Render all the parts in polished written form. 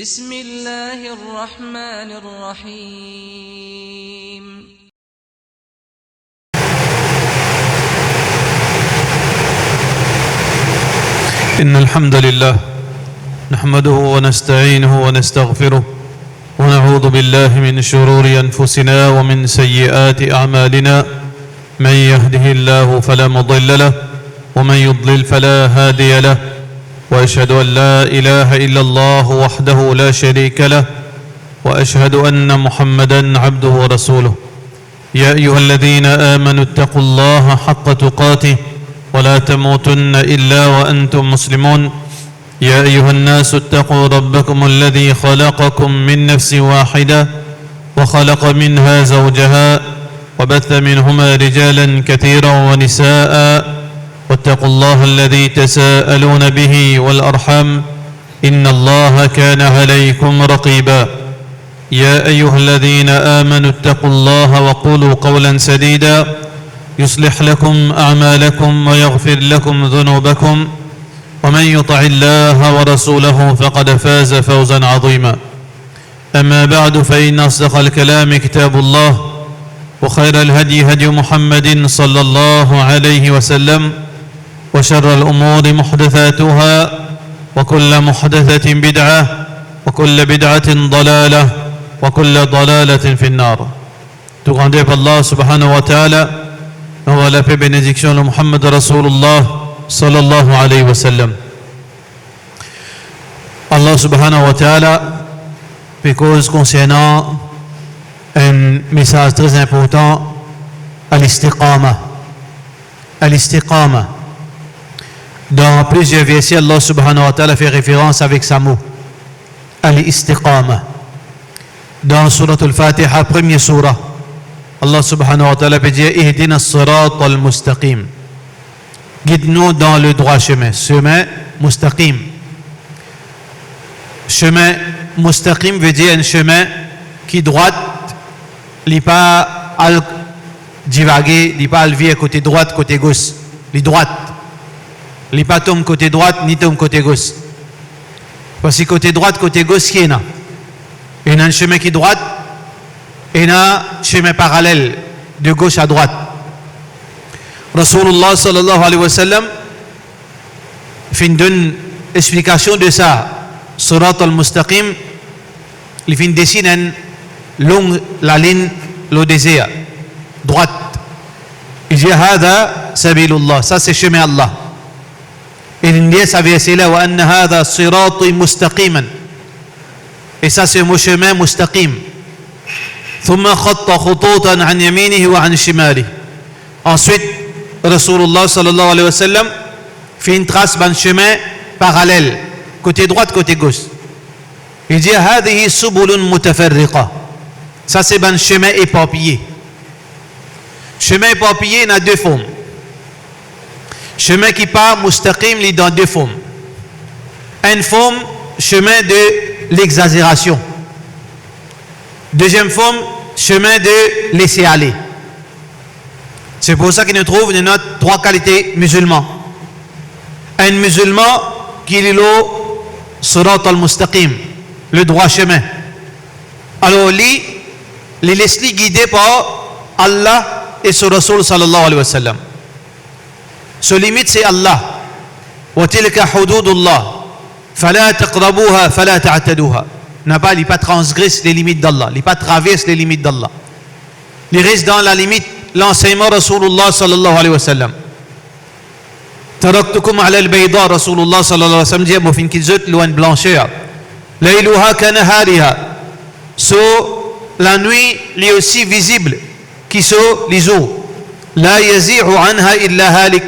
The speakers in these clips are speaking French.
بسم الله الرحمن الرحيم إن الحمد لله نحمده ونستعينه ونستغفره ونعوذ بالله من شرور أنفسنا ومن سيئات أعمالنا من يهده الله فلا مضل له ومن يضلل فلا هادي له وأشهد أن لا إله إلا الله وحده لا شريك له وأشهد أن محمدًا عبده ورسوله يا أيها الذين آمنوا اتقوا الله حق تقاته ولا تموتن إلا وأنتم مسلمون يا أيها الناس اتقوا ربكم الذي خلقكم من نفس واحدة وخلق منها زوجها وبث منهما رجالا كثيرا ونساء واتقوا الله الذي تساءلون به والأرحام إن الله كان عليكم رقيبا يا أيها الذين آمنوا اتقوا الله وقولوا قولا سديدا يصلح لكم أعمالكم ويغفر لكم ذنوبكم ومن يطع الله ورسوله فقد فاز فوزا عظيما أما بعد فإن أصدق الكلام كتاب الله وخير الهدي هدي محمد صلى الله عليه وسلم وشر الأمور محدثاتها وكل محدثة بدعة وكل بدعة ضلالة وكل ضلالة في النار. Tout grandeur par Allah subhanahu wa ta'ala, on va la paix bénédiction de Muhammad Rasulullah sallallahu alayhi wa sallam. Allah subhanahu wa ta'ala fait cause concernant un message très important à l'istiqama. À l'istiqama. Dans plusieurs versets, Allah subhanahu wa ta'ala fait référence avec sa mot. Al-istiqama. Dans Surat al-Fatiha, première surah, Allah subhanahu wa ta'ala peut dire Ihdina as-sirat al-mustaqim. Guide-nous dans le droit chemin. Chemin mustaqim. Chemin mustaqim veut dire un chemin qui droite, il n'est pas à divaguer, il n'est pas à lever côté droite, côté gauche. Il est droite. Il n'est pas tombe côté droite, ni tombe côté gauche. Parce que côté droite, côté gauche, il y a un chemin qui est droite et un chemin parallèle de gauche à droite. Rasulullah sallallahu alayhi wa sallam fait une explication de ça. Surat al-Mustaqim, il fait une dessine longue la ligne, le désert, droite. Il dit Hada sabilullah, ça c'est chemin Allah. Il dit ça verset là, wa anna hada sirati mustaqiman. Et ça c'est mon chemin mustaqim. ثم خط خطوطا عن يمينه وعن شماله. Ensuite, Rasulullah sallallahu alayhi wa sallam fait une trace d'un chemin parallèle, côté droite, côté gauche. Il dit هذه سبل متفرقة. Ça c'est un chemin éparpillé. Chemin éparpillé, il a deux formes. Chemin qui part mustaqim, il est dans deux formes. Une forme, chemin de l'exagération. Deuxième forme, chemin de laisser aller. C'est pour ça qu'il nous trouve une autre trois qualités musulmans. Un musulman qui est le surat al-mustaqim, le droit chemin. Alors lui, les laisse guidé par Allah et son Rasul sallallahu alayhi wa sallam. Ce limite c'est Allah. Wa tilka hududullah. Fala taqrabuha, fala ta'taduha. Il n'est pas transgresse les limites d'Allah, il n'est pas traverse les limites d'Allah. Il reste dans la limite, l'enseignement Rasulullah sallallahu alayhi wa sallam. Taraktukum ala al-bayda, Rasulullah sallallahu alayhi wa sallam dit, mofin kizut loin blancheur. Layluha kanahariha. So, la nuit, il est aussi visible, qui so, les eaux. La yazi'u anha illa halik.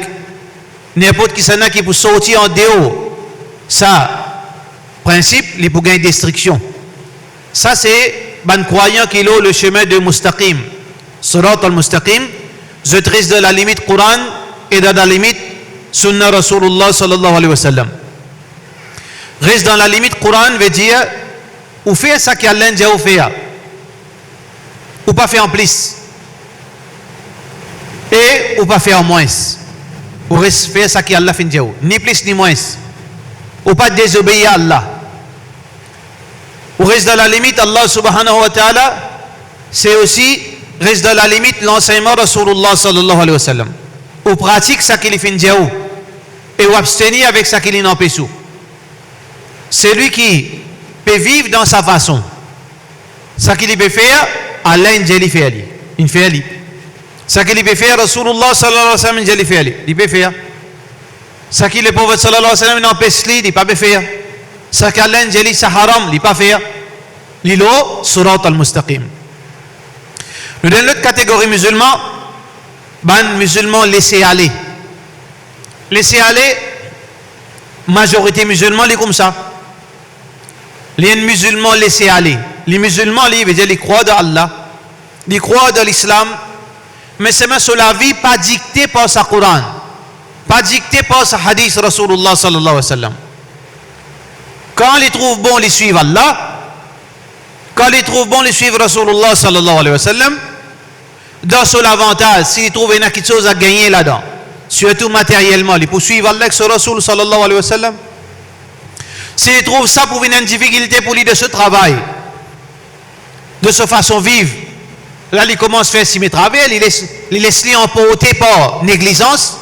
N'importe qui s'en a qui peut sortir en dehors. Ça, principe, il pour gagner destruction. Ça, c'est ban croyant qui a le chemin de mustaqim. Surat al-mustaqim, je reste de la limite Coran et de la limite Sunnah Rasulullah sallallahu alayhi wa sallam. Reste dans la limite Coran veut dire, ou faire ça qu'Allah dit ou faire, ou pas faire en plus, et ou pas faire en moins, ou reste faire ça qu'Allah fait dire, ni plus ni moins, ou pas désobéir à Allah. Ou reste dans la limite, Allah subhanahu wa ta'ala, c'est aussi, reste dans la limite, l'enseignement de Rasulullah sallallahu alayhi wa sallam. Ou pratique ça qu'il fait dire, et ou abstenir avec ça qu'il n'empêche. C'est lui qui peut vivre dans sa façon. Ça qu'il peut faire, Allah il fait ali. Il fait ali. Ça qu'il peut faire, Rasulullah sallallahu alayhi wa sallam il fait ali. Il peut faire. Ça qu'il le prophète sallallahu alayhi wa sallam n'empêche lui, il peut faire. Ça qu'Allah il c'est haram, il peut faire. L'ilo surat al-mustaqim. Nous dans l'autre catégorie musulman, ban musulmans laissez aller. Laissez aller, majorité musulmans, les comme ça. Les musulmans laissez aller. Les musulmans, ils veulent dire, ils croient dans Allah, ils croient dans l'islam, mais c'est même sur la vie pas dictée par sa Coran, pas dictée par sa hadith Rasulullah sallallahu alayhi wa sallam. Quand ils trouvent bon, ils suivent Allah. Quand ils trouvent bon, ils suivent Rasulullah sallallahu alayhi wa sallam. Dans son avantage, s'ils trouvent une quelque chose à gagner là-dedans, surtout matériellement, ils poursuivent Allah sur Rasul sallallahu alayhi wa sallam. S'ils trouvent ça pour une difficulté pour lui de ce travail, de ce façon vivre, là, ils commencent à faire si mes travail, ils laissent les emporter par négligence,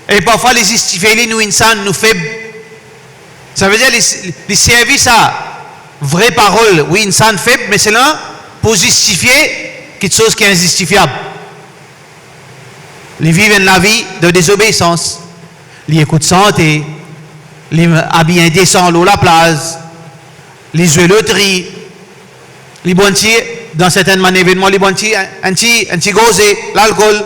et parfois les justifier, nous, insan, nous faibles. Ça veut dire, les services à vraie parole, oui, insan faible, mais c'est là pour justifier quelque chose qui est injustifiable. Ils vivent la vie de désobéissance. Ils écoutent santé, ils habillent indécents l'eau la place, ils jouent loterie, ils boivent dans certains événements, ils boivent un petit gosé, l'alcool,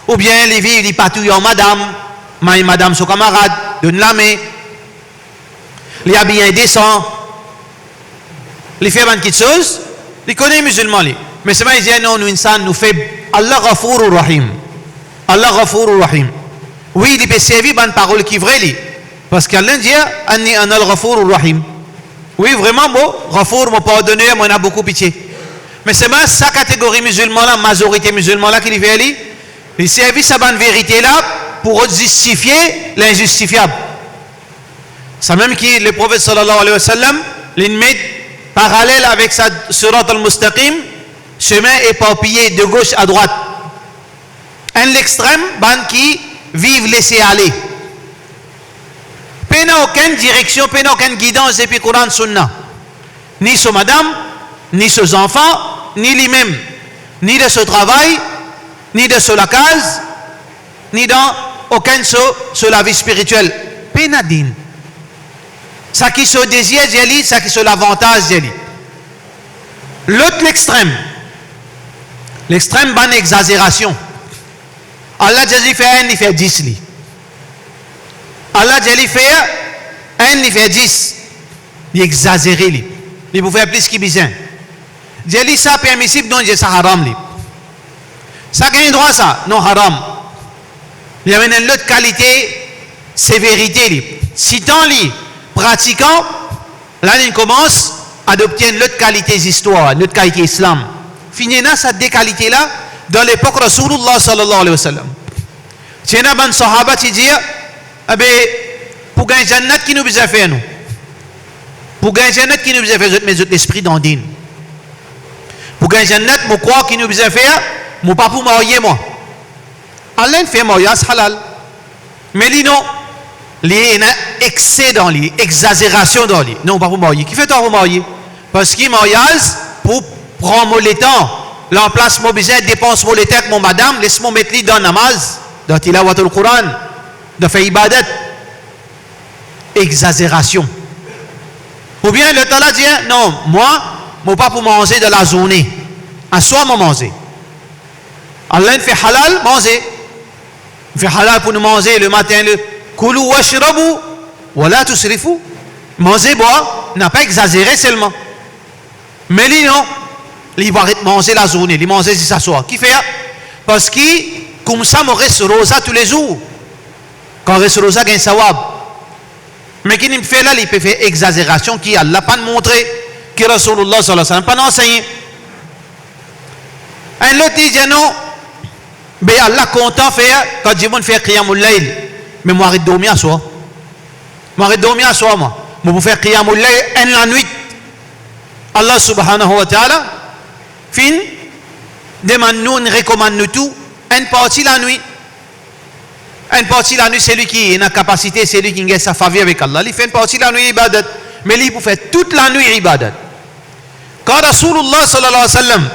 ou bien ils vivent, ils patouillent en madame, son camarade, donne la main, ils habillent indécents, ils font quelque chose, ils connaissent les musulmans. Mais c'est pas, ils disent non, nous, insan, nous fait Allah Ghafourur Rahim. Allah Ghafourur Rahim. Oui, il peut servir une parole qui est vraie. Parce qu'Allah dit Anni anal Ghafourur Rahim. Oui, vraiment, moi, Ghafour, m'a pardonné, moi, on a beaucoup pitié. Mais c'est pas sa catégorie musulmane, la majorité musulmane qui fait ali. Il servit sa bonne vérité là pour justifier l'injustifiable. Ça même qui le prophète sallallahu alayhi wa sallam, l'ennemi parallèle avec sa surat al-mustaqim, chemin éparpillé de gauche à droite. Un l'extrême, ban qui vivent laisser aller. Pas aucune direction, pas aucune guidance depuis Coran Sunna. Ni sur madame, ni sur enfants, ni lui-même, ni de ce travail, ni de sur la case, ni dans aucun sur la vie spirituelle. Pénadine. Ça qui se désire, ça qui se l'avantage, l'autre l'extrême. L'extrême, bonne exagération. Allah dit fait 1, il fait 10. Allah dit fait 1, il fait 10. Il exagère. Il peut faire plus qu'il besoin. Dit ça permissible, donc ça haram. Ça gagne droit, ça? Non, haram. Il y a une autre qualité, sévérité. Si tant li pratiquant, là il commence à adopter une autre qualité d'histoire, une autre qualité islam. Finina cette deux qualités là dans l'époque Rasulullah sallallahu alayhi wa sallam. C'est un ban sahaba qui dit pour gagner jannat qui nous besoin faire nous. Pour gagner jannat qui nous besoin faire mes autres esprits dans din. Pour gagner jannat moi crois qui nous besoin faire moi pas pour marier moi. Allah fait mariage halal. Mais lui non. Il y a excès dans lui, exagération dans lui. Non, pas pour marier. Qui fait toi pour marier? Parce qu'il mariage pour prendre le temps. L'emplacement besoin dépense le temps avec mon madame, laisse-moi mettre lui dans namaz, dans tilawatul Quran, dans faire ibadat. Exagération. Ou bien le temps là dit non, moi pas pour manger de la journée. À soi moi manger. Allah fait halal manger. Il fait halal pour nous manger le matin le Koulou washrabu wa la tusrifu. Manger, boire, n'a pas exagéré seulement. Mais lui, non. Il va manger la journée, il mange si ça soit. Qui fait? Parce que, comme ça, il reste rosa tous les jours. Quand il reste rosa, il y a un sawab. Mais qui fait là, il peut faire exagération qui Allah pas montré, que Rasulullah sallallahu alayhi wa sallam pas enseigné. Un autre dit non, mais Allah content faire quand je veux faire qiyamul layl. Mais moi, arrête de dormir à soi. Moi, arrête de dormir à soi, moi. Moi, pour faire qiyamul layl, la nuit, Allah subhanahu wa ta'ala fin demande nous, recommande nous tout, une partie la nuit. Une partie la nuit, c'est lui qui a la capacité, c'est lui qui a sa faveur avec Allah. Il fait une partie la nuit ibadat, mais il peut faire toute la nuit ibadat. Quand Rasulullah sallallahu alayhi wa sallam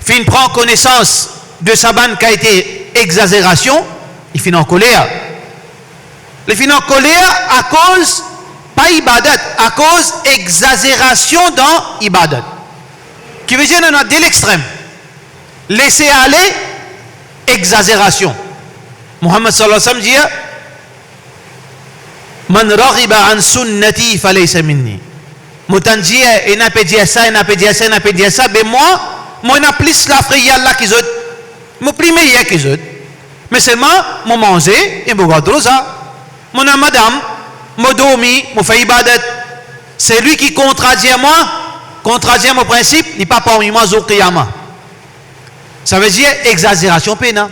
fin prend connaissance de sa bande qui a été exagération, il finit en colère. Il finit en colère à cause, pas ibadat, à cause exagération dans ibadat. Qui veut dire qu'on a dès l'extrême. Laisser aller, exagération. Muhammad sallallahu alayhi wa sallam dit Man raghiba an sunnati falaysa minni. Moutan dit il n'a pas dit ça, il n'a pas dit ça, il n'a pas dit ça, mais moi n'a plus la frayeur là qu'ils ont. Moi plus meilleur qu'ils ont. Mais seulement moi manger et me regarder ça. Mon madame, moi dormi, moi fait ibadat. C'est lui qui contredit mon principe, il n'est pas parmi moi au qiyamah. Ça veut dire exagération pénale.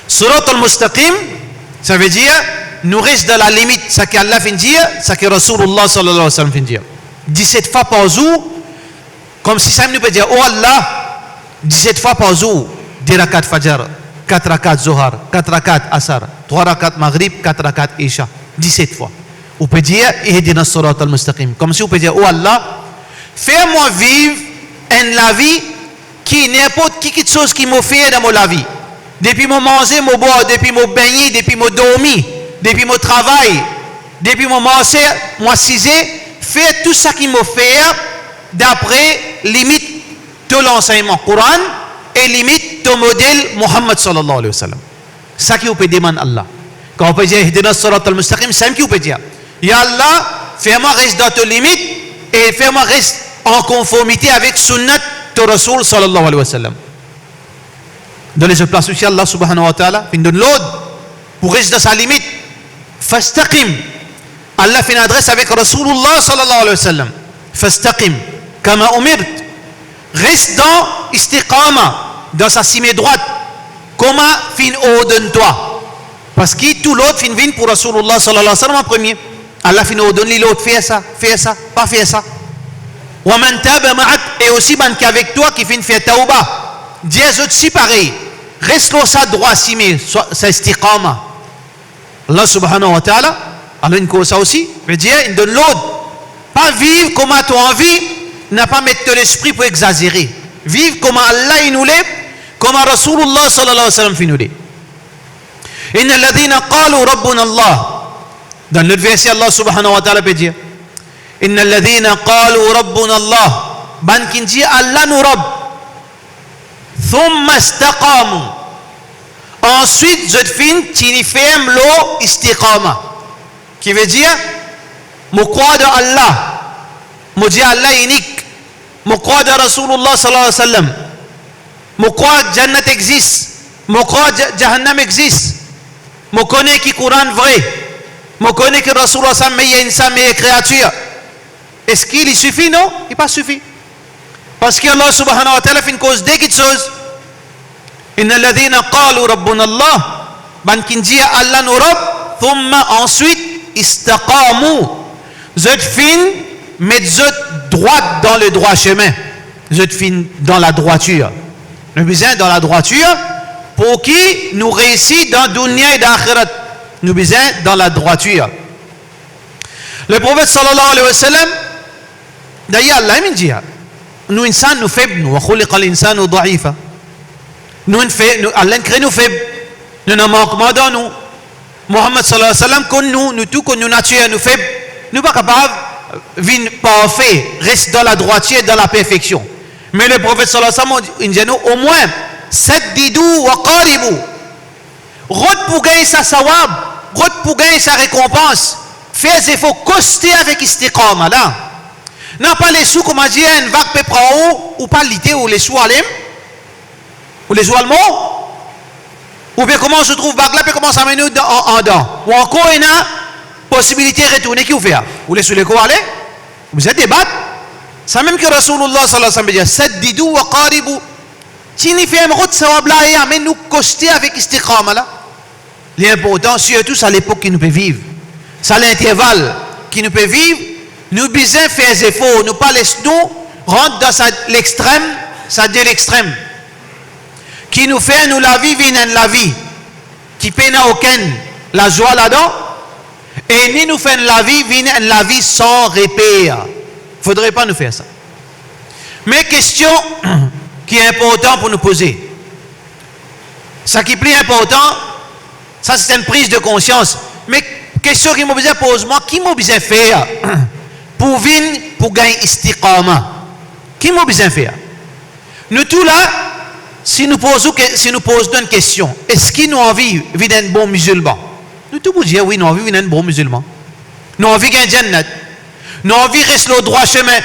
Surat al-Mustaqim, ça veut dire nous restons dans la limite, ce qu'Allah fait dire, ce que Rasulullah sallallahu alayhi wa sallam fait dire. 17 fois par jour, comme si ça nous peut dire, oh Allah, 17 fois par jour, 10 rakat Fajr, 4 rakat Zohar, 4 rakat Asar, 3 rakat Maghrib, 4 rakat Isha, 17 fois. On peut dire, ihdina surat al-Mustaqim, comme si on peut dire, oh Allah, fais-moi vivre la vie qui n'importe qui chose qui m'a fait dans ma vie. Depuis mon manger, mon boire, depuis mon baigner, depuis mon dormir, depuis mon travail, depuis mon manger, moi ciser, faire tout ça qui m'a fait d'après limite de l'enseignement Coran et limite de modèle Muhammad sallallahu alayhi wa sallam. Ça qui vous peut demander Allah. Quand on peut dire Ihdina surat al-Mustaqim, c'est ça qui vous peut dire. Ya Allah, fais-moi rester dans tes limites et fais-moi rester en conformité avec sunnat de Rasul sallallahu alayhi wa sallam. Dans les places aussi, Allah subhanahu wa ta'ala fin donne l'ordre pour rester dans sa limite. Fastaqim. Allah fait une adresse avec Rasulullah sallallahu alayhi wa sallam. Fastaqim. Kama umirt. Reste dans istiqama, dans sa cime droite. Comment fin ordonne-toi. Parce que tout l'autre fin vient pour Rasulullah sallallahu alayhi wa sallam en premier. Allah fin ordonne l'autre, fais ça, pas faire ça. Wa man taba ma'ak, et aussi man qui avec toi qui fin faire tauba. Dieu aussi pareil. Reste là ça droit simé, ça istiqama. Allah subhanahu wa ta'ala, Allah une cause ça aussi, veut dire il donne l'ordre. Pas vivre comme tu as envie, n'a pas mettre l'esprit pour exagérer. Vivre comme Allah il nous l'est, comme Rasulullah sallallahu alayhi wa sallam fait nous l'est. Inna alladhina qalu rabbuna Allah. Dans le verset Allah subhanahu wa ta'ala peut dire Inna alladhina qalu rabbuna Allah. Ban qui dit Allah nous rabb. Thumma istaqamu. Ensuite, je fin tini ferme l'eau istiqama. Qui veut dire, je crois de Allah. Je dis Allah unique. Je crois de Rasulullah sallallahu alayhi wa sallam. Je crois que Jannat existe. Je crois que Jahannam existe. Je connais que le Coran vrai. Je connais que Rasulullah sallallahu alayhi wa sallam est une créature. Est-ce qu'il suffit? Non, il n'est pas suffit. Parce que Allah subhanahu wa ta'ala fait une cause de quelque chose. Inna alladhina qalu rabbuna Allah. Ban qui dit Allah nous rabb. Thumma ensuite istaqamu. Zot fin met zot droite dans le droit chemin. Zot fin dans la droiture. Nous besoin dans la droiture pour qui nous réussit dans dunya et dans akhirat. Nous besoin dans la droiture. Le prophète sallallahu alayhi wa sallam d'ailleurs Allah il dit nous insan nous faibles nous wa khuliqa al-insanu da'ifa. Nous Allah crée nous faibles. Nous ne manquons dans nous. Muhammad sallallahu alayhi wa sallam comme nous tout comme nous nature nous faibles. Nous pas capables vin parfait reste dans la droiture dans la perfection. Mais le prophète sallallahu alayhi wa sallam il dit nous au moins saddidu wa qaribu. Route pour gagner sa sawab, route pour gagner sa récompense. Fais efforts coster avec istiqama là. Non pas les sous comme on dit une vague peut prendre ou pas l'idée ou les sous alem ou les sous allemands ou bien comment se trouve vague là peut commencer à mener en dedans ou encore une possibilité de retourner qui vous fait ou les sous les quoi aller vous êtes débattre ça même que Rasulullah sallallahu alayhi wa sallam dit saddidu wa qaribu tini fait une route sawab là et amène nous coster avec istiqama là. L'important surtout c'est l'époque qui nous peut vivre. C'est l'intervalle qui nous peut vivre nous besoin faire des efforts, nous pas laisser nous rentrer dans l'extrême, ça dit l'extrême. Qui nous fait nous la vie, la vie, qui peine aucune la joie là-dedans, et ni nous fait la vie sans répère. Faudrait pas nous faire ça. Mais question qui est important pour nous poser. Ça qui est plus important, ça c'est une prise de conscience. Mais question qui m'a besoin pose moi, qui m'a besoin faire pour venir pour gagner istiqama? Qui m'a besoin faire? Nous tous là, si nous posons une question, est-ce qu'il nous envie d'être bon musulman? Nous tous vous dire oui, nous envie d'être bon musulman. Nous envie gagner Jannat. Nous envie rester le droit chemin.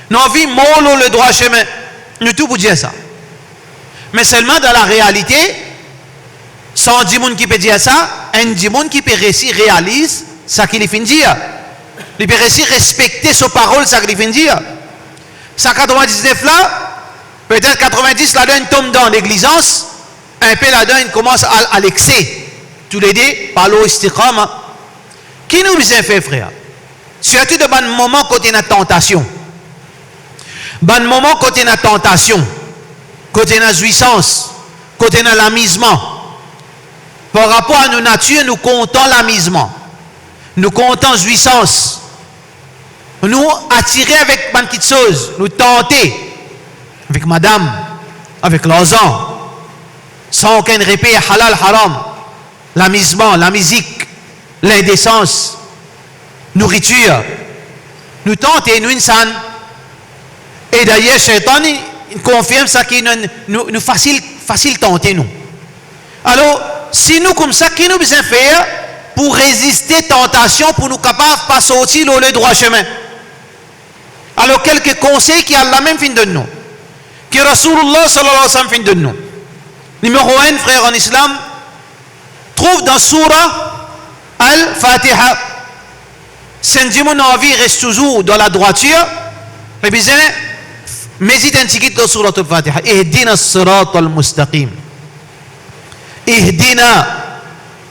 Nous envie mollo le droit chemin. Nous tous vous dire ça. Mais seulement dans la réalité, sans du monde qui peut dire ça, un du monde qui peut réaliser ça qu'il fait dire. Il peut respecter ses paroles, ça qu'il fait dire. Ça 99 là, peut-être 90 là-dedans tombe dans l'églisance, un peu là-dedans il commence à l'excès. Tous les deux, par l'istiqama. Qui nous besoin faire, frère? Surtout de bon moment côté la tentation. Bon moment côté la tentation. Côté la jouissance. Côté la l'amusement. Par rapport à nos natures, nous comptons l'amusement. Nous comptons jouissance. Nous attirer avec une petite chose. Nous tenter. Avec madame. Avec l'enfant. Sans aucun répit halal haram. L'amusement, la musique, l'indécence, nourriture. Nous tentons nous insan. Et d'ailleurs, Shaitan il confirme ça qui nous facile tenter nous. Alors, si nous comme ça, qui nous besoin faire pour résister tentation, pour nous capables de pas sortir le droit chemin? Alors, quelques conseils qui Allah même fin de nous. Que Rasulullah sallallahu alayhi wa sallam fin de nous. Numéro 1, frère en islam, trouve dans Surah Al-Fatiha. Si mon envie reste toujours dans la droiture, mais bien, médite un petit peu dans Surah Al-Fatiha. Ihdina as-sirat al-mustaqim. Ihdina,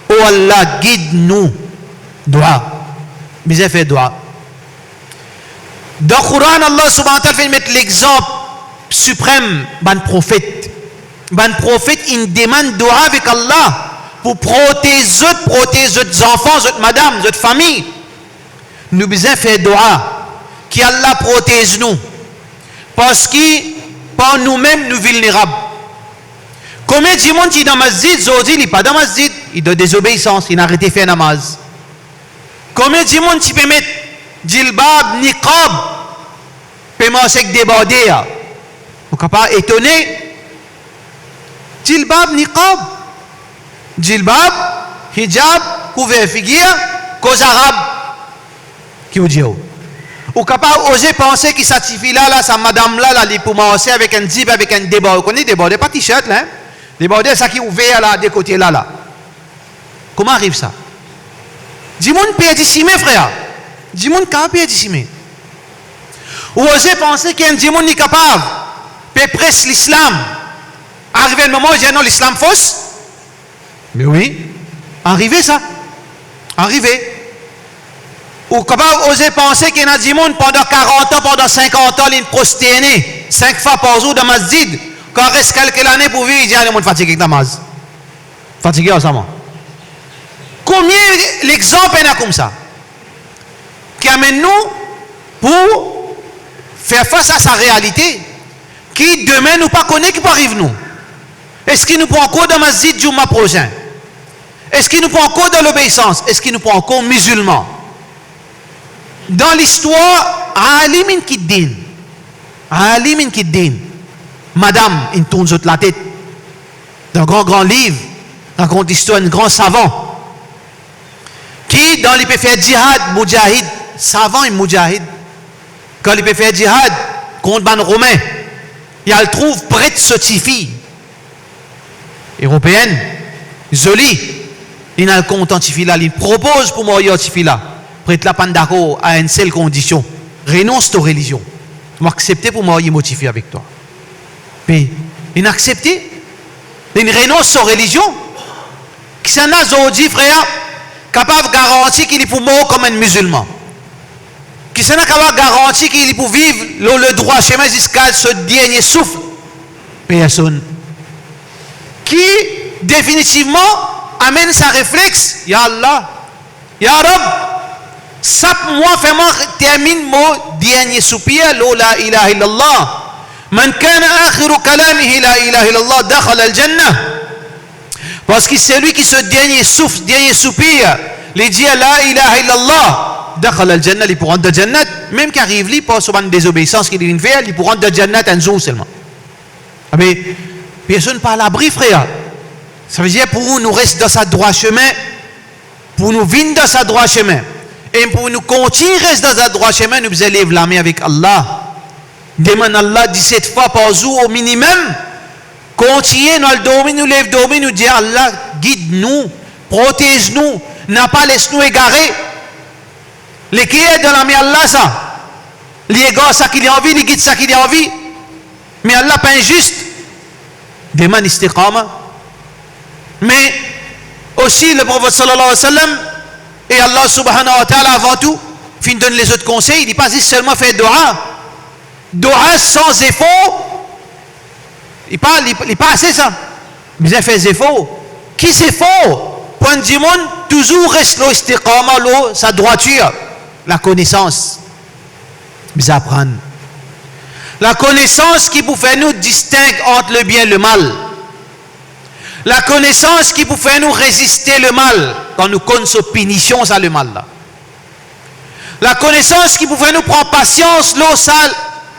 oh Allah, guide-nous. Dua. Bien fait dua. Dans le Coran, Allah subhanahu wa ta'ala fait mettre l'exemple suprême d'un prophète. Un prophète, il demande dua avec Allah pour protéger les enfants, les madame, les familles. Nous besoin faire dua que Allah protège nous. Parce que par nous-mêmes, nous vulnérables. Combien de monde qui est dans la masjid, il n'est pas dans la masjid, il doit désobéissance, il a arrêté de faire namaz. Combien de monde qui peut mettre djilbab, niqab, peut manger débordé. Vous n'êtes pas étonné. Djilbab, niqab. Djilbab, hijab, couvert figure, cause arabe. Qui vous dit? Ou capable oser penser que ça suffit là, sa madame là, il pour manger avec un zip, avec un débordé. Vous connaissez débordé, pas t-shirt là, hein? Débordé, ça qui est ouvert là, des côtés là. Comment arrive ça? Dis-moi une paix d'ici, frère. Dis-moi une paix d'ici. Ou oser penser qu'un dis-moi n'est capable, peut presser l'islam. Arrivé le moment où je dis non, l'islam fausse. Mais oui, arrivé ça. Arrivé. Ou capable oser penser qu'il y a des gens pendant 40 ans, pendant 50 ans, ils prosternés 5 fois par jour dans le masjid. Quand il reste quelques années pour vivre, il dit, ah, les gens fatigués avec la namaz. Fatigués ensemble. Combien l'exemple est comme ça? Qui amène nous pour faire face à sa réalité, qui demain nous pas connaît, qui peut arriver nous. Est-ce qu'il nous prend encore dans le masjid du mois prochain? Est-ce qu'il nous prend encore dans l'obéissance? Est-ce qu'il nous prend encore musulmans? Dans l'histoire, Alimin Kiddin, madame, il tourne sur la tête. Dans un grand livre, raconte l'histoire d'un grand savant qui, dans les peut faire djihad, moujahid, savant et moujahid, quand il peut faire djihad contre les Romains, il le trouve près de cette fille européenne, jolie, il a le content de cette fille là, il propose pour mourir cette fille là. Prête la pan d'accord à une seule condition. Renonce ta religion. Tu m'as accepté pour m'avoir motivé avec toi. Mais il a accepté. Il renonce sa religion. Qui s'en a aujourd'hui, frère, capable de garantir qu'il est pour mort comme un musulman. qui s'en a garanti qu'il peut vivre le droit chemin jusqu'à ce dernier souffle. Personne. Qui définitivement amène sa réflexe, Ya Allah, Ya Rab, sape-moi, fais-moi termine mon dernier soupir, la ilaha illallah. Man kana akhiru kalamihi la ilaha illallah dakhala al-jannah. Parce que c'est lui qui se dernier souffle, dernier soupir, les dit la ilaha illallah, dakhala al-jannah, il pourra rentrer dans le jannat, même qui arrive lui pas sur une désobéissance qu'il vient faire, il pourra rentrer dans le jannat un jour seulement. Mais personne pas à l'abri, frère. Ça veut dire pour nous rester dans sa droit chemin, pour nous venir dans sa droit chemin, et pour nous continuer rester dans sa droit chemin, nous allons lever la main avec Allah. Demande Allah 17 fois par jour au minimum. Continuez dans le dormir, nous lève dormir, nous dit Allah, guide-nous, protège-nous, n'a pas laisse-nous égarer. Les qui est dans la main Allah ça. Les égare ça qu'il a envie, les guide ça qu'il a envie. Mais Allah pas injuste. Demande istiqama. Mais aussi le prophète sallallahu alayhi wa sallam et Allah subhanahu wa ta'ala avant tout, fin donne les autres conseils, il dit pas juste seulement faire dua. Dua sans effort, il pas assez ça. Mais il fait des efforts. Qui s'effort? Point du monde, toujours reste l'istiqama, sa droiture, la connaissance. Nous apprendre. La connaissance qui peut faire nous distinguer entre le bien et le mal. La connaissance qui peut faire nous résister le mal quand nous connaissons punition ça le mal là. La connaissance qui peut faire nous prendre patience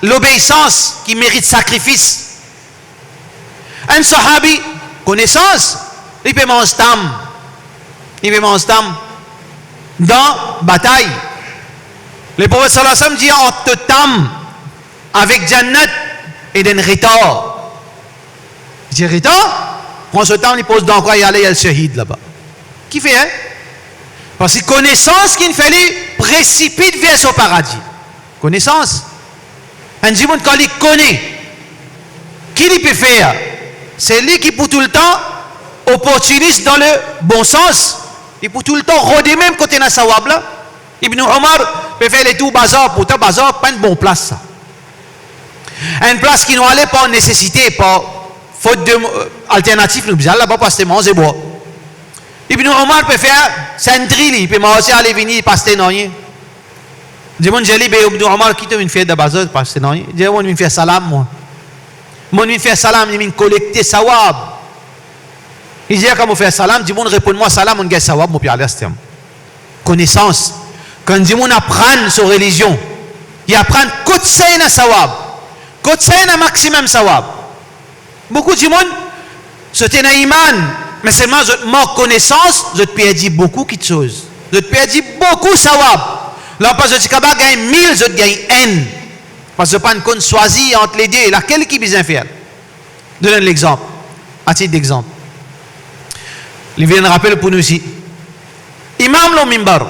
l'obéissance qui mérite sacrifice. Un sahabi connaissance il peut manger tam. Il peut manger tam dans bataille. Le prophète sallallahu alayhi wa sallam dit entre tam avec Jannat et d'un retard. Il dit retard. Prends ce temps, il pose dans quoi il y a le shahid là-bas. Qui fait, hein? Parce que connaissance qu'il fallait précipite vers son paradis. Connaissance. Un monde quand il connaît, qui il peut faire? C'est lui qui pour tout le temps opportuniste dans le bon sens. Il pour tout le temps rôder même côté na sawab là. Ibn Omar peut faire les tout bazar, pourtant bazar pas une bonne place ça. Une place qui nous allait pas en nécessité, pas faute de alternative, nous disons là-bas parce que manger bois. Ibn Omar peut faire centril, il peut manger aller venir passer non rien. Dis-moi j'ai dit Ibn Omar qui te vient faire de bazar passer non rien. Dis-moi vient faire salam moi. Moi vient faire salam, il vient collecter sawab. Il dit comment faire salam, dis-moi répond-moi salam on gagne sawab mon pierre l'estem. Connaissance. Quand dis-moi apprendre sur religion, il apprend côté ça na sawab. Côté ça na maximum sawab. Beaucoup de monde, c'était un iman, mais seulement je manque connaissance, je te perds beaucoup de choses. Je te perds beaucoup de sawab. Là, parce que je gagne 1000, je te gagne N. Parce que je ne peux pas choisir entre les deux. Et laquelle qui est bien faire? Donne l'exemple. À titre d'exemple. Il vient de rappeler pour nous ici. Imam le mimbar.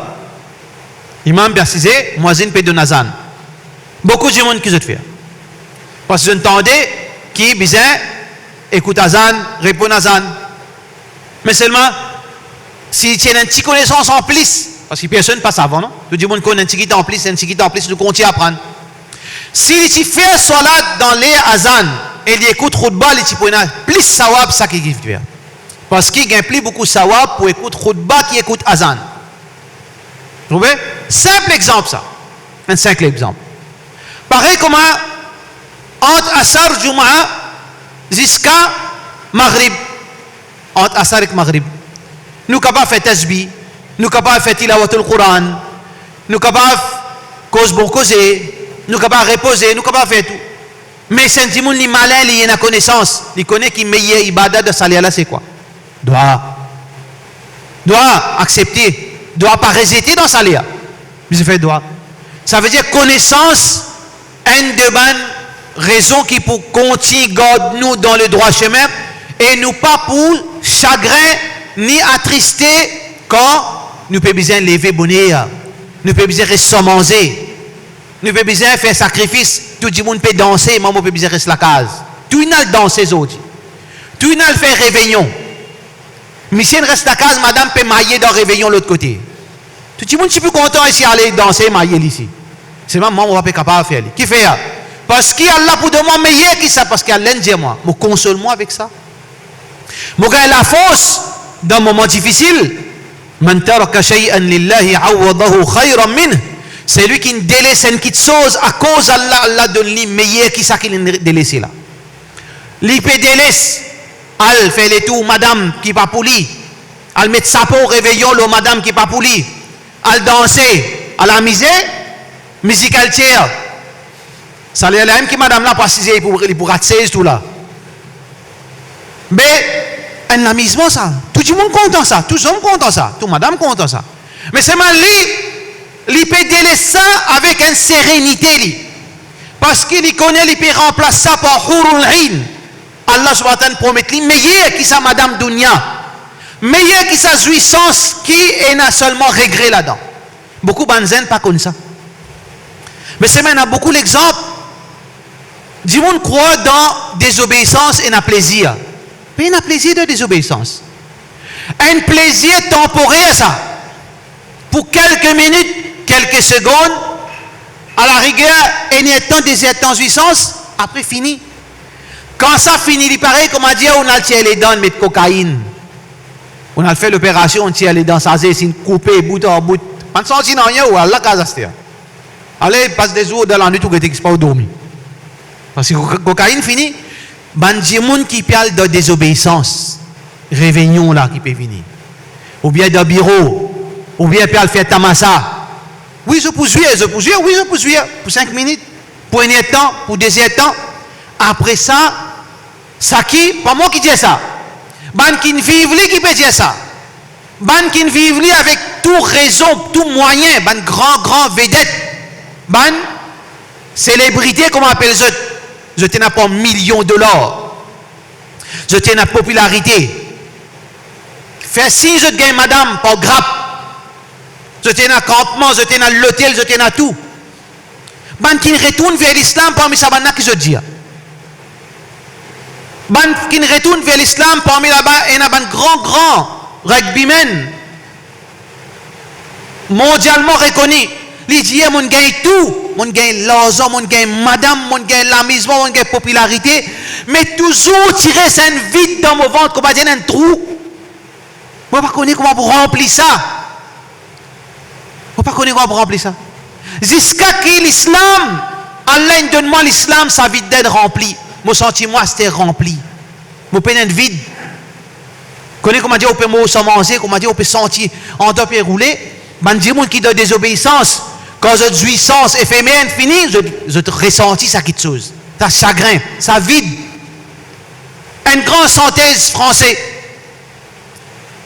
Imam Bersizé, Moazine Pédonazan. Beaucoup de monde qui se fait. Parce que je entendais qui bizarre. Écoute Azan, répond Azan. Mais seulement, si tu as une petite connaissance en plus, parce que personne ne passe avant, non? Tout le monde connaît un petit en plus, nous continuons à apprendre. Si tu fais salat dans les Azan, et il écoute Khutbah, il peut plus sawab, ça qui fait. Parce qu'il y a plus beaucoup sawab pour écouter Khutbah qui écoute Azan. Vous trouvez? Simple exemple, ça. Un simple exemple. Pareil comme entre Asar Jumu'ah, jusqu'à Maghrib, entre Asar et Maghrib. Nous sommes capables de faire tasbih, nous sommes capables de faire tilawatul Quran, nous sommes capables de causer, nous sommes capables de reposer, nous sommes capables de faire tout. Mais c'est un petit monde qui est malin, il a une connaissance, il connaît qu'il meilleur ibadat de salir là, c'est quoi? Doit accepter, doit pas résister dans salir. Mais il fait doit. Ça veut dire connaissance, une de bonnes raison qui pour continuer garde nous dans le droit chemin et nous pas pour chagrin ni attrister quand nous pouvons besoin lever bonheur, nous pouvons besoin rester manger, nous pouvons besoin faire sacrifice, tout le monde peut danser, maman peut besoin rester la case. Tout le monde danser aujourd'hui. Tout le monde fait réveillon. Monsieur reste la case, madame peut mailler dans réveillon l'autre côté. Tout le monde est plus content ici aller danser mailler ici. C'est maman, on va pas capable de faire. Qui fait ça? Parce qu'il y a là pour demander meilleur qui ça, parce qu'il y a l'un dit moi. Me console-moi avec ça. Moi, gagne la force dans un moment difficile. Man taraka shay'an lillahi awadahu khayran min. C'est lui qui ne délaisse une petite chose à cause d'Allah, Allah donne lui meilleur qui ça qu'il a délaissé là. Lui peut délaisse, al fait les tours, madame qui pas pour lui. Al mettre sa peau au réveillon, le madame qui pas pour lui. Al danser, à la misère, musical tiers. Ça lui a même qui madame là précisé pour rater tout là. Mais un amusement ça. Tout le monde content ça, tout le monde content ça, tout madame content ça. Mais c'est mal lui peut délaisser ça avec une sérénité lui. Parce qu'il connaît, il peut remplacer ça par hurul ain. Allah subhanahu wa ta'ala promet lui meilleur qui ça madame dunya. Meilleur qui sa jouissance qui est seulement regret là-dedans. Beaucoup de gens pas comme ça. Mais c'est maintenant beaucoup l'exemple. Du monde croit dans désobéissance et dans plaisir. Mais il y a un plaisir de désobéissance. Un plaisir temporaire, ça. Pour quelques minutes, quelques secondes, à la rigueur, il y a tant de jouissance, après fini. Quand ça finit, il paraît, comme on a dit, on a tiré les dents de mettre cocaïne. On a fait l'opération, on tire les dents, ça c'est coupé bout en bout. On ne sent rien, ou Allah Kazastia. Allez, passe des jours dans la nuit, tout que tu n'es pas dormi. Parce que la cocaïne finit, il y a des gens qui parlent de désobéissance. Réveillon là qui peut venir. Ou bien de bureau. Ou bien parle faire tamassa. Oui, je peux jouer, oui, je peux jouer. Pour 5 minutes, pour un temps, pour 2 temps. Après ça, ça qui, pas moi qui dis ça. Ban qui ne vivent qui peut dire ça. Ban qui ne vivent avec tout raison, tout moyen, ban grand vedette. Ban célébrité, comment on appelle ça? Je tiens pas millions de dollars. Je tiens la popularité. Faire si je gagne madame par grappe. Je tiens à campement, je tiens à l'hôtel, je tiens à tout. Ban qui retourne vers l'islam parmi ça, ban qui je dis. Ban qui retourne vers l'islam parmi là-bas, il y a un grand rugbyman mondialement reconnu. Il dit, mon gagne tout, mon gagne l'argent, mon gagne madame, mon gagne l'amusement, mon gagne popularité, mais toujours tirer ça vide dans mon ventre, comme on dit un trou. Moi, je ne connais pas comment pour remplir ça. Je ne connais pas comment pour remplir ça. Jusqu'à que l'islam, Allah donne-moi l'islam, ça vide d'être rempli. Mon sentiment, c'était rempli. Mon peine est vide. Je connais comment dire, on peut manger, comment dire, on peut sentir en top et rouler. Ben, dis moi qui donne désobéissance. Quand je jouissance éphémère finie, je te ressentis ça quelque chose. Ça chagrin, ça vide. Un grand synthèse français.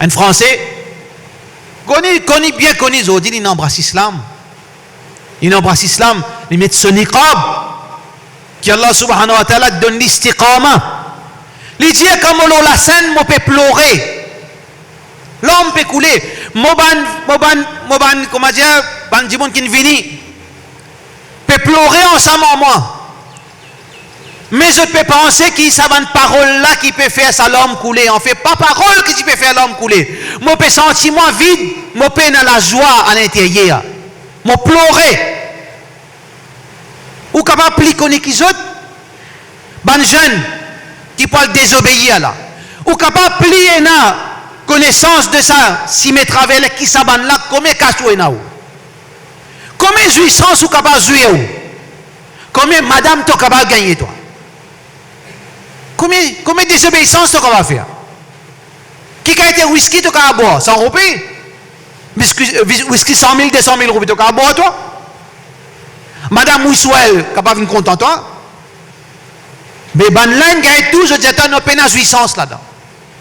Un français, bien connu, aujourd'hui, il embrasse l'islam. Il embrasse l'islam, il met son niqab. Qui Allah subhanahu wa ta'ala donne l'istiqama. Il dit comme la scène, on peut pleurer. L'homme peut couler. Comment dire, ban di moun qui vini peut pleurer ensemble en moi. Mais je peux penser qu'il y a une parole là qui peut faire ça l'homme couler. On fait pas parole qui peut faire l'homme couler. Moi peux sentir moi vide, moi peux dans la joie à l'intérieur. Moi pleurer. Ou capable plus connaître qu'ils autres. Ban jeune qui peut désobéir là. Ou capable plus na connaissance de ça, si mes travaux qui s'aban là, combien cachoué na ou? Combien de jouissance ou capable de jouer ou? Combien madame tu capable de gagner toi? Combien de désobéissance tu capable de faire? Qui a été whisky tu capable de boire? 100 roupies? Whisky 100 000, 200 000 roupies tu capable de boire toi? Madame Wissouel capable de content toi? Mais ban l'un gagne tout, je dis à nos peines à jouissance là-dedans.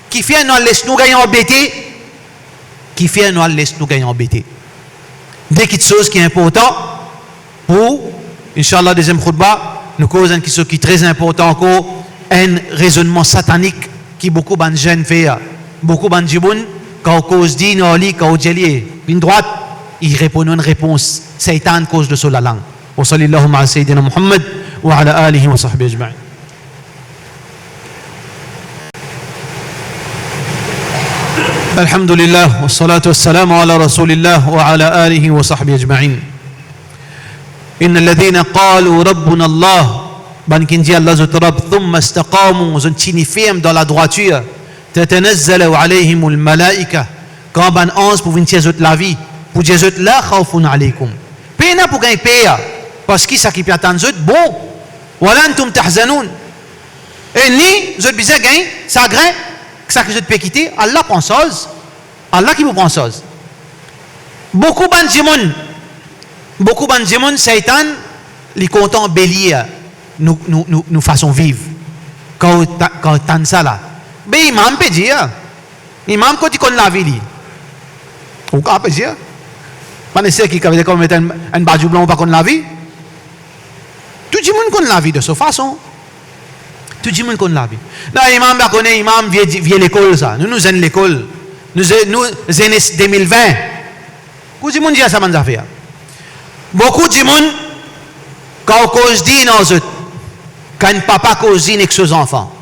Qui fait nous laisse nous gagner embêter? Qui fait nous laisse nous gagner embêter? Dès qu'il y a quelque chose qui est important pour, Inch'Allah, deuxième khutbah, nous causons quelque chose qui est très important encore, un raisonnement satanique qui beaucoup de jeunes font. Beaucoup de gens, quand on cause dit, quand on dit, une droite, ils répondent une réponse. Satan cause de ça la langue. Wa sallallahu ala sayyidina Muhammad wa ala alihi wa sahbihi ajma'in. الحمد لله والصلاة والسلام على رسول الله وعلى آله وصحبه أجمعين. Inna alladhina qalu rabbuna Allah, ban qui dit Allah zot Rabb, thumma istaqamu, zon tini ferme dans la droiture, tatanazzalu alayhimul malaika, quand ban ange pour venir zot la vie, pour dire zot la khawfun alaykum. Pena pour gagner paye, parce que ça qui peut attendre zot, bon, wala antum tahzanoun. Et ni, zot bizarre gagne, ça grain, ça que zot peut quitter, Allah prend chose, Allah qui vous prend chose. Beaucoup ban jimon, Satan, les contents bélier, nous façon vivre. Quand t'as ça là. Mais imam peut dire, imam quand il connaît la vie, ou quand peut dire, pas nécessaire qu'il avait comme mettre un badge blanc pas connaît la vie. Tout le monde connaît la vie de cette façon. Tout le monde connaît la vie. Là, imam va connaître, imam vient l'école ça. Nous aimons l'école. Nous aimons 2020. Beaucoup de monde dit ça, man affaire. Beaucoup de monde, quand on cause dit dans eux, quand papa cause dit avec ses enfants,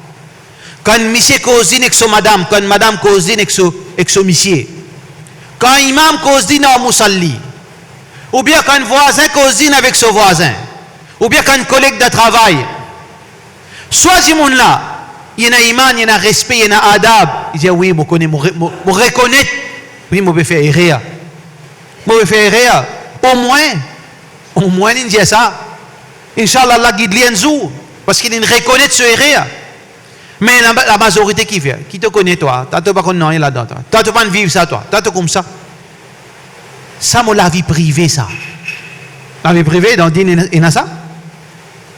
quand monsieur cause dit avec sa madame, quand madame cause dit avec son monsieur, quand imam cause dit dans Moussalli, ou bien quand voisin cause dit avec son voisin, ou bien quand collègue de travail, soit ce monde là, il y a un iman, il y a un respect, il y a un adab, il dit oui, je connais, je reconnais, oui, je vais faire erreur. Je vais faire erreur. Au moins, il dit ça. Inch'Allah, Allah guide l'enzou. Parce qu'il reconnaît ce erreur. Mais la majorité qui fait, qui te connaît toi, tu n'as pas connaître là-dedans. Tu n'as pas vivre ça, toi. Tu comme ça. Ça, c'est la vie privée, ça. La vie privée, dans le dîner, il y a ça.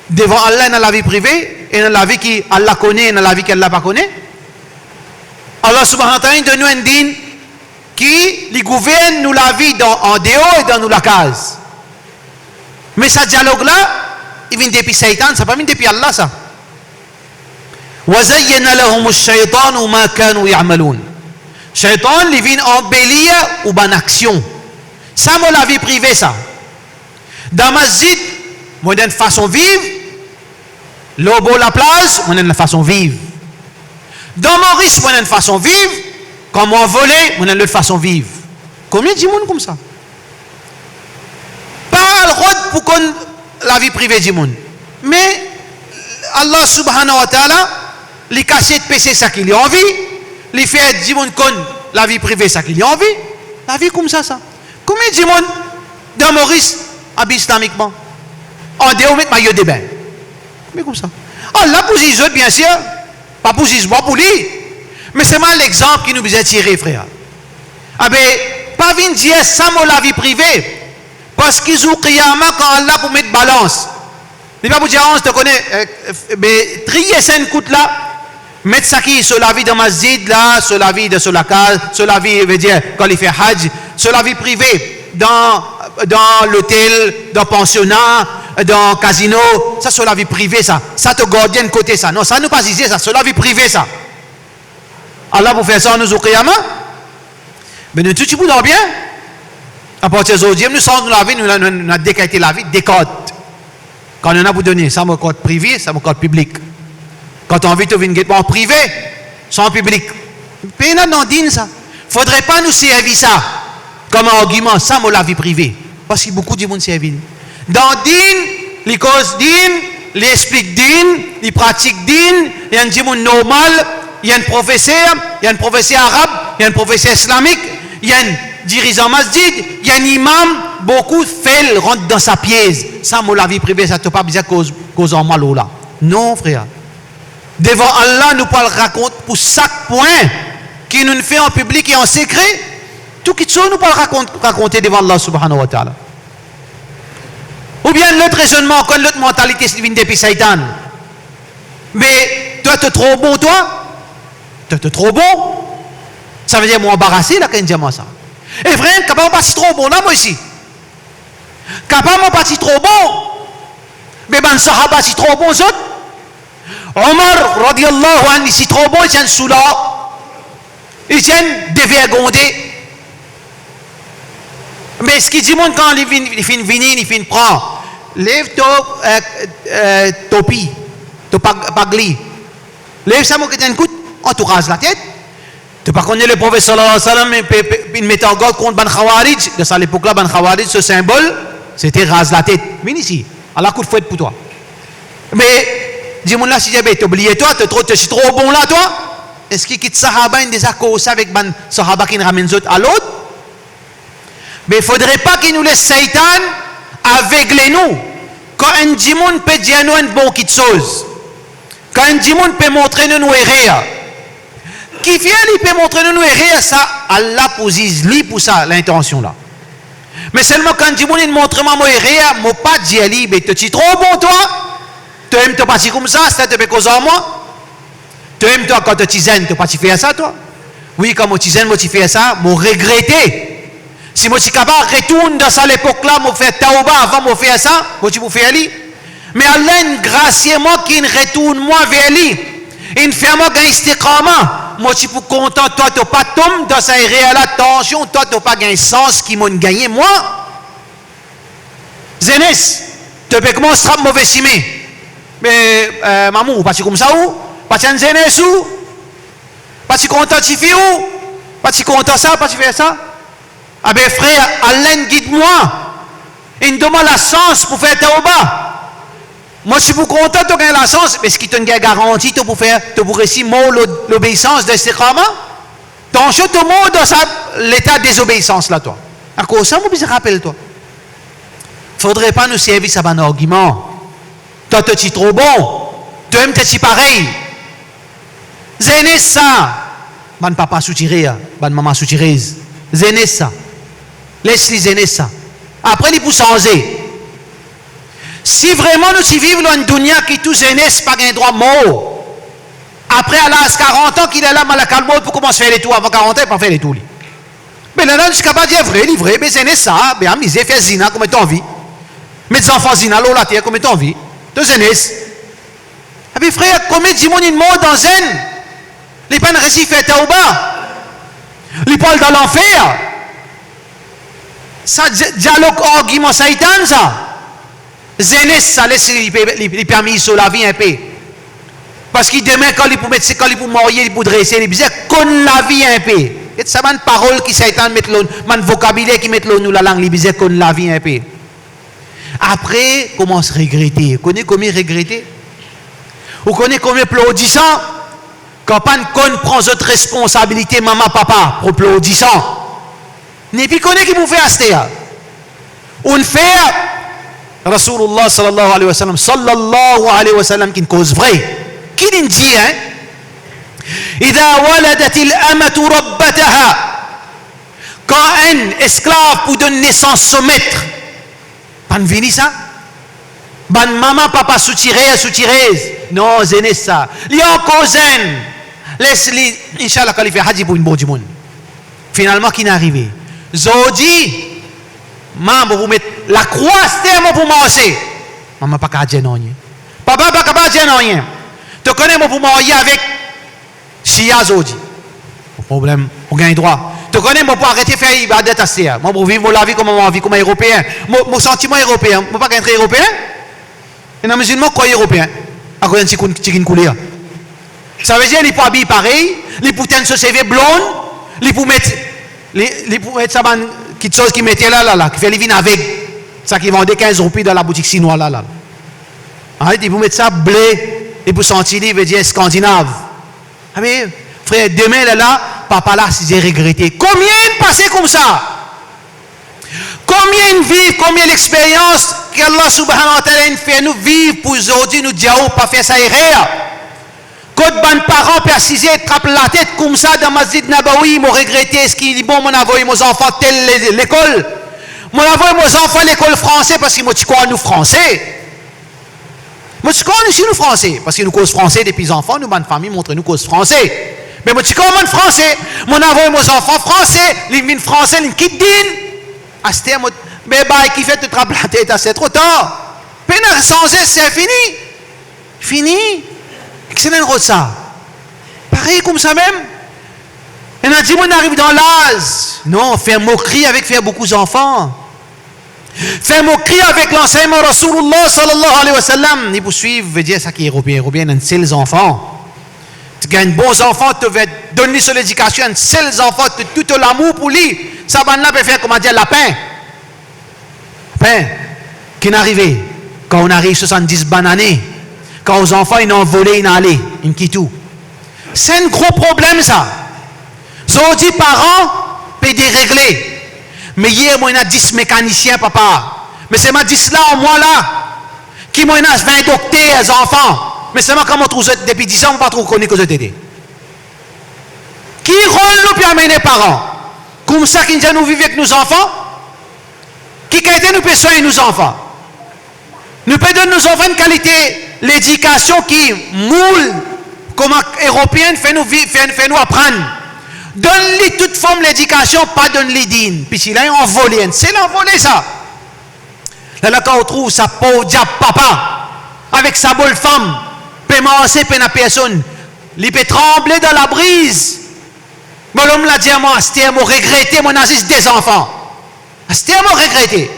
Devant Allah, il y a la vie privée, et il y a la vie qui Allah connaît, et il y a la vie qu'Allah ne connaît pas. Allah subhanahu wa ta'ala donne un dîner qui les gouverne nous la vie en dehors et dans nous la case. Mais ce dialogue-là, il vient depuis Satan, ça ne vient pas depuis Allah, ça. وَزَيَّنَ لَهُمُ الشَّيْطَانُ مَا كَانُوا يَعْمَلُونَ. Shaitan, il vient embellir ou en action. Ça, c'est la vie privée, ça. Dans masjid, moi, j'ai une façon de vivre. L'obo, la place, moi, j'ai une façon de vivre. Dans Maurice, moi, j'ai une façon de vivre. Quand moi volé, on a l'autre façon de vivre. Combien de monde comme ça? Pas le droit pour qu'on la vie privée du monde. Mais Allah subhanahu wa ta'ala, les cassettes PC ça qu'il a envie, les fait du monde qu'on la vie privée ça qu'il a envie, la vie comme ça. Combien de monde dans Maurice habite islamiquement? En dehors mettre maillot de bain. Mais comme ça. Allah pour les autres bien sûr, pas pour les autres, pour lui. Mais c'est mal l'exemple qui nous a tiré, frère. Ah ben, pas venir dire ça, la vie privée. Parce qu'ils ont qiyama quand Allah pour mettre balance. Il ne va pas dire, on te connaît, mais trier cette coûte là, mettre ça qui sur la vie de masjid là, sur la vie de sur la case, sur la vie, veut dire, quand il fait hajj, sur la vie privée, dans l'hôtel, dans le pensionnat, dans le casino, ça sur la vie privée, ça te gardien côté ça. Non, ça nous pas ici, ça, sur la vie privée, ça. Allah pour faire ça, nous au qiyama. Mais nous, tout le monde bien. À partir d'aujourd'hui, nous sommes dans la vie, nous avons décalé la vie, des codes. Quand on a pour donner, ça, mon code privé, ça, mon code public. Quand on a envie de venir en privé, c'est en public. Mais il dans dîne ça. Il ne faudrait pas nous servir ça comme un argument, ça, mon la vie privée. Parce qu'il y a beaucoup de monde servi. Dans dîne, les causes dîne, les expliquent dîne, les pratiquent dîne, il y a un monde normal. Il y a un professeur arabe, il y a un professeur islamique, il y a un dirigeant masjid, il y a un imam, beaucoup fait rentre dans sa pièce. Ça, moi, la vie privée, ça ne te pas bien cause en mal là. Non, frère. Devant Allah, nous parlons raconte pour chaque point qui nous fait en public et en secret. Tout qui nous parle raconter devant Allah subhanahu wa ta'ala. Ou bien l'autre raisonnement, quand l'autre mentalité c'est vient depuis Satan. Mais toi, tu es trop bon, toi? Tu es trop bon? Ça veut dire m'embarrasser là quand il dit ça. Et vraiment, capable pas si trop bon là, moi ici. Capable pas si trop bon. Mais ben sahaba si trop bon, zot. Omar, radiallahu anhu, si trop bon, il tient sous là. Il tient dévergondé. Mais ce qu'il dit, quand il finit venir, il finit prendre. Lève topi, pagli. Lève ça, mon un coup, on te rase la tête. Tu pas connaître le prophète sallallahu alayhi wa sallam, il met en garde contre Ban Khawarij. De ça, à l'époque-là, Ban Khawarij, ce symbole, c'était rase la tête. Viens ici, à la coup de fouette pour toi. Mais, dis-moi là, si j'avais oublié toi, tu es trop bon là, toi. Est-ce qu'il quitte Sahaba, il des accords avec ban Sahaba qui ramène autres à l'autre? Mais il ne faudrait pas qu'il nous laisse Satan aveugler nous. Quand un djimoun peut dire nous une bonne chose, quand un djimoun peut montrer nous erreurs, qui vient, il peut montrer nous erreurs, ça, Allah posise lui pour ça, l'intention là. Mais seulement quand un djimoun il montre moi erreur, moi pas dire lui, mais tu es trop bon toi, tu aimes te passer comme ça, c'est te fait cause en moi. Tu aimes toi quand tu zen, tu pas faire ça toi. Oui, quand tu zen, tu fais ça, moi regretter. Si moi suis capable de retourner dans cette époque-là, je faire tauba avant de faire ça, moi tu peux faire lui. Mais Allah, gracieusement, qui retourne moi vers lui. Il fait moi gagner istiqama. Moi tu peux content, toi tu pas tomber dans cette réelle attention, toi tu pas gagner sens qui m'ont gagné moi. Zenes, tu peux commencer à mauvais simé. Mais maman, pas comme ça ou? Pas de zenes ou? Pas de content tu fais ou? Pas de content ça, pas de faire ça? Ah ben frère, Allah guide-moi. Il me demande la chance pour faire tauba. Moi, je suis content de gagner la chance, mais ce qui te garantit pour faire, pour réussir l'obéissance de l'istiqama, ton chou, tout le monde dans l'état de désobéissance là, toi. À cause de ça, moi, je rappelle, toi. Il ne faudrait pas nous servir ça, un argument. Toi, tu es trop bon. Tu aimes, tu es pareil. Zénez ça. Ban papa soutiré, ban maman soutiré. Zénez ça. Laisse-les zénez ça. Après, il faut changer. Si vraiment nous vivons dans une dunya qui tout jeunesse pas un droit mort, après à l'âge 40 ans qu'il est là, mal à calme pour commencer à faire les tours, avant 40 ans, il pas faire les tours. Mais là, je suis capable de dire vrai, mais jeunesse ça, mais amusez, faire zina comme tu as envie. Mais des enfants zina, l'eau la terre comme tu as envie. De jeunesse. Et puis frère, combien de monde mort dans zen? Les peines récits fait tauba. Les parlent dans l'enfer. Ça dialogue argument Satan ça. Zénès, ça laisse les permis sur la vie un peu. Parce que demain, quand il peut mettre, quand il peut marier, il peut dresser, il peut dire qu'on la vie un peu. Et ça, c'est une parole qui Satan met l'eau, un vocabulaire qui met l'eau, nous la langue, il peut dire qu'on la vie un peu. Après, commence à regretter. Vous connaissez combien regretter? Vous connaissez combien applaudissant? Quand on prend votre responsabilité, maman, papa, pour applaudissant. Et puis, connaissez qui vous fait acheter. On fait. Rasulullah sallallahu alayhi wa sallam qui est une cause vraie. Qui dit, hein? إذا ولدت الأمة ربتها. Quand un esclave pour donner naissance au maître, pas vini ça? Ban maman, papa soutiré. Non, zéné ça. Li en causen. Laisse-li, Inch'Allah, quand il fait hadji pour une bonne monde. Finalement, qui n'est arrivé? Zodi. Maman, vous mettez la croix, c'est pour manger. Maman, pas qu'à dire non. Papa, pas qu'à dire non. Tu connais mon pour manger avec Shia Zodi. Pas problème, on gagne droit. Tu connais mon pour arrêter de faire ibadat à Stéa. Moi, pour vivre la vie comme on vit comme un Européen. Mon sentiment européen. Je ne pas être européen. Et un musulman, quoi européen? À quoi est-ce qu'il coulé? Ça veut dire qu'il peut habiller pareil, il peut tenir ce CV blonde, il peut mettre ça quelque chose qui mettait là, qui fait les vins avec. Ça qui vendait 15 roupies dans la boutique chinoise là. Il peut mettre ça blé, il peut sentir, il veut dire scandinave. Ah mais, frère, demain là, papa là, s'est regretté. Combien de passé comme ça? Combien de vie, combien d'expérience qu'Allah subhanahu wa ta'ala fait nous vivre pour aujourd'hui, nous dire, pas faire ça erreur. Quand les parents persisent, trappent la tête comme ça dans Masjid Nabawi, m'ont regretté, est-ce qu'il dit, bon, mon envoyé mes enfants telle l'école. Mon envoyé mes enfants l'école français parce que moi, tu crois nous français. Moi, tu crois nous français parce que nous cause français depuis enfants, nous, bonne famille, montrez-nous cause français. Mais moi, tu crois moi français. Mon envoyé mes enfants français, les mines français, les quittes din. À ce terme, mais qui fait te trapper la tête, c'est trop tard. Peine sans c'est fini. Fini. Excellent rôle ça. Pareil comme ça même. Et on a dit, on arrive dans l'âge. Non, faire moquerie avec faire beaucoup d'enfants. Faire moquerie avec l'enseignement Rasulullah sallallahu alayhi wa sallam. Ils vous suivent, veut dire ça qui est européen, un seul enfant. Tu gagnes bons enfants, tu veux donner sur l'éducation, un seul enfant, tout l'amour pour lui. Ça va peut faire, comment dire, lapin. Lapin. qui n'arrivait, quand on arrive 70 bananes, quand aux enfants, ils ont volé, ils ont allé, ils quittent tout. C'est un gros problème, ça. So, dit parents, peut dérégler. Mais hier, moi, il y a 10 mécaniciens, papa. Mais c'est ma 10 là, moi là, qui moi, il y a 20 docteurs, les enfants. Mais c'est moi, comment on trouve, depuis 10 ans, on ne pas trop connaître que je t'ai dit. Qui rôle nous pour amener les parents? Comme ça, qui nous vivons avec nos enfants? Qui qualité nous peut soigner nos enfants? Nous peut donner nos enfants une qualité, l'éducation qui moule, comme européenne, fait nous apprendre. Donne-lui toute forme d'éducation, pas donne-lui digne. Puis s'il a un volé, c'est l'envolé ça. Là, quand on trouve sa pauvre diable papa, avec sa bonne femme, peut manger, peut la personne, il peut trembler dans la brise. Bon, l'homme l'a dit à moi, c'était moi regretter mon assise des enfants. C'était moi regretter.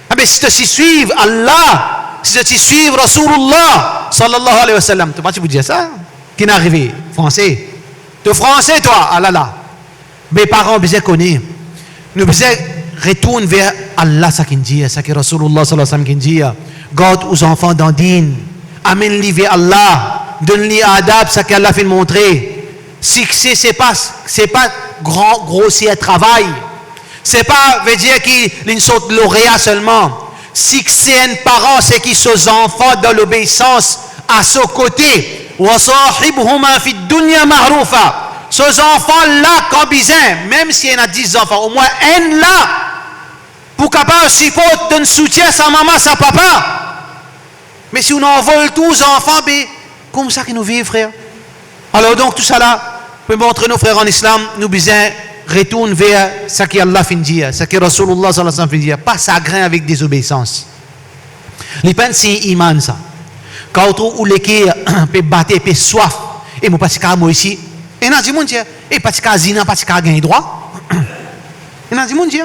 Ah, mais si tu suis Allah, si tu suis Rasulullah, sallallahu alayhi wa sallam, tu vas vous dire ça? Qui n'est arrivé? Français. Tu es français, toi? Ah là là. Mes parents, ils connaissent. Nous retourner vers Allah, ça qui dit, ça que Rasulullah sallallahu alayhi wa sallam qui dit. Garde aux enfants dans dîne. Amène-les vers Allah. Donne-les adab, ça qu'Allah fait montrer. Succès, c'est pas grossier travail. C'est pas, veut dire qu'il saute lauréat seulement. Succès, un parent, c'est qui ses enfants dans l'obéissance à ce côté. Ces enfants-là, quand bizarre, même s'il y en a 10 enfants, au moins un là, pour capable supporter donner soutien à sa maman, à sa papa. Mais si on envole tous les enfants, ben, comme ça que nous vivons, frère. Alors donc, tout ça là, peut montrer nos frères en islam, nous besoin retourner vers ce qu'Allah fait dire, ce que Rasulullah sallallahu alayhi wa sallam fait dire, pas s'aggrain avec désobéissance. Les peines, c'est iman ça. Quand on trouve où les qui peut battre, peut soif, et moi, parce que moi ici, et on a dit, mon Dieu, et parce que zina, parce que gagne droit, et on a dit, mon Dieu,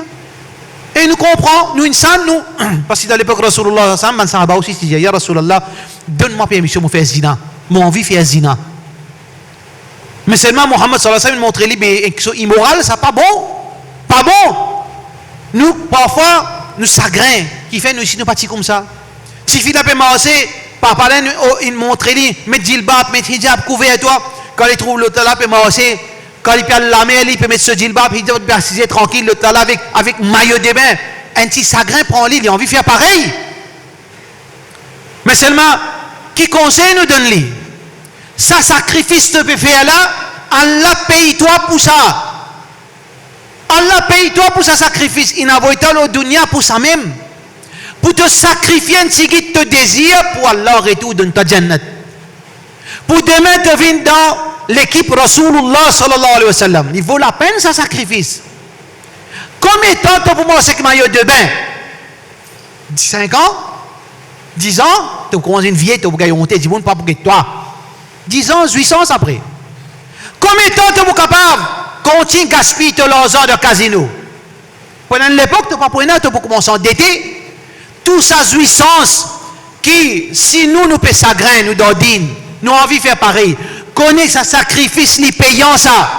et nous comprenons, nous, insan, nous, parce que dans l'époque, Rasulullah sallallahu alayhi wa sallam, aussi, il dit, ya Rasulullah, donne-moi permission de faire zina, mon envie de faire zina. Mais seulement Mohammed sallallahu alayhi wa sallam montre les immoral, ça pas bon. Pas bon. Nous, parfois, nous sagrins, qui fait nous ici, nous partis comme ça. Si il a pu marcher, par parler, il montre les, mettre djilbab, mettre hijab, couvert toi. Quand il trouve l'autre là, il peut marcher. Quand il peut aller la mer, il peut mettre ce djilbab, il peut assister tranquille, l'autre là avec maillot de bain. Un petit sagrin prend l'île, il a envie de faire pareil. Mais seulement, qui conseille nous donne-lui? Ça sacrifice que tu peux faire là, Allah paye-toi pour ça. Allah paye-toi pour ce sacrifice. Il n'a pas été au dunya pour ça même. Pour te sacrifier un petit te désir pour Allah retour dans ta jannat. Pour demain te venir dans l'équipe Rasulullah sallallahu alayhi wa sallam. Il vaut la peine ce sacrifice. Combien de temps tu peux manger avec maillot de bain? 5 ans? 10 ans? Tu commences une vieille, tu peux gagner honte, tu ne peux pas pour toi. 10 ans, 8 ans après. Combien de temps tu es capable de continuer à gaspiller l'argent de casino? Pendant l'époque, tu peux commencer à endetter. Tout ça, jouissance, qui, si nous pouvons s'aggrainer, nous donnons, nous avons envie de faire pareil. Connaissez ce sacrifice, les payants ça.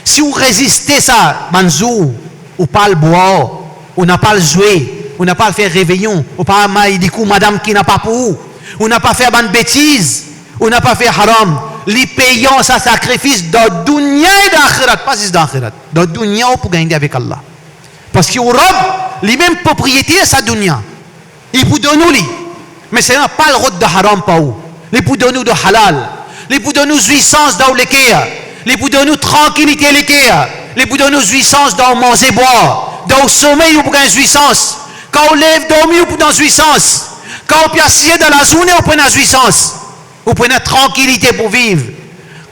Si vous résistez ça, manzou, ou pas le boire, ou n'a pas le jouer, ou n'a pas le faire réveillon, ou pas du coup, madame qui n'a pas pour vous, ou n'a pas fait bonne bêtise. On n'a pas fait haram. Les payants, ça sacrifice dans dunya et d'akhirat. Pas juste d'akhirat. Dans dunya pour gagner avec Allah. Parce qu'il y a les mêmes propriétés à sa dunya. Il peut donner lui. Mais ce n'est pas le route de haram pas où. Il peut donner de halal. Il peut donner jouissance dans l'équerre. Il peut donner tranquillité l'équerre. Il peut donner jouissance dans manger boire. Dans le sommeil, il peut gagner jouissance. Quand on lève dormir, il peut gagner jouissance. Quand on peut assis dans la journée, on peut gagner jouissance. Vous prenez la tranquillité pour vivre.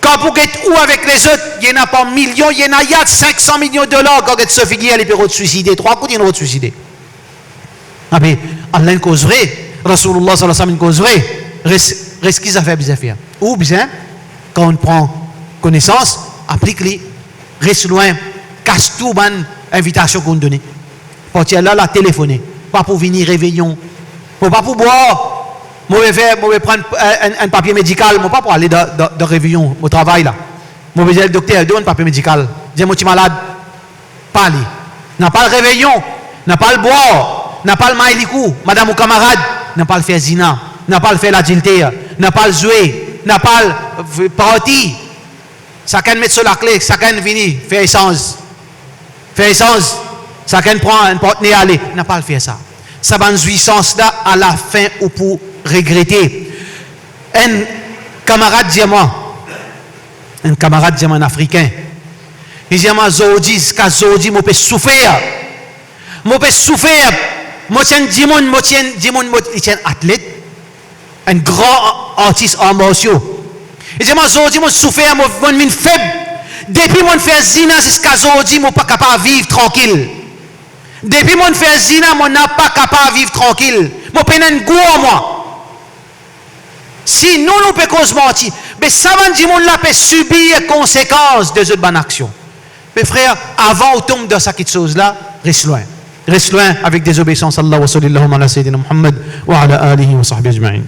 Quand vous êtes où avec les autres, il n'y en a pas millions, il y en a 500 millions de dollars quand vous êtes se figuer, il peut se suicider. 3 coups, il peut se suicider. Ah mais Allah une cause vraie. Rasulullah sallallahu alayhi wa sallam une cause vraie. Reste qu'ils a fait bien faire. Ou bien, quand on prend connaissance, applique-les. Reste loin. Casse tout, bonne invitation qu'on donne. Quand tu es là, téléphoner. Pas pour venir réveillon. Pas pour boire. Je vais prendre un papier médical, pas pour aller de réveillon au travail là. Je vais dire le docteur, donne un papier médical. Dis-moi, tu es malade. Pas aller. N'a pas le réveillon, n'a pas le boire, n'a pas le maïlikou, madame ou camarade, n'a pas le fait zina, n'a pas le fait l'adultère, n'a pas le jouer, n'a pas le parti. Chacun met sur la clé, chacun vient faire essence. Faire essence. Chacun prend un porte-nez aller. N'a pas le fait ça. Ça va une jouissance là, à la fin ou pour regretter. Un camarade dit moi, un Africain, il dit moi, Zodi, moi peux souffrir. Moi peux souffrir. Moi tiens il tient athlète, un grand artiste en martiaux. Il dit moi, Zodi, moi souffrir, moi suis faible. Depuis moi fais zina jusqu'à Zodi, moi pas capable de vivre tranquille. Depuis moi fais zina, moi n'a pas capable de vivre tranquille. Moi peine un goût en moi. Si nous pouvons cause mentir, mais ça va dire qu'on peut subir les conséquences de cette bonne action. Mais frère, avant on tombe dans cette chose là, reste loin. Reste loin avec désobéissance. Allah wa sallallahu ala sayyidina Muhammad wa ala alihi wa sahbihi ajma'in.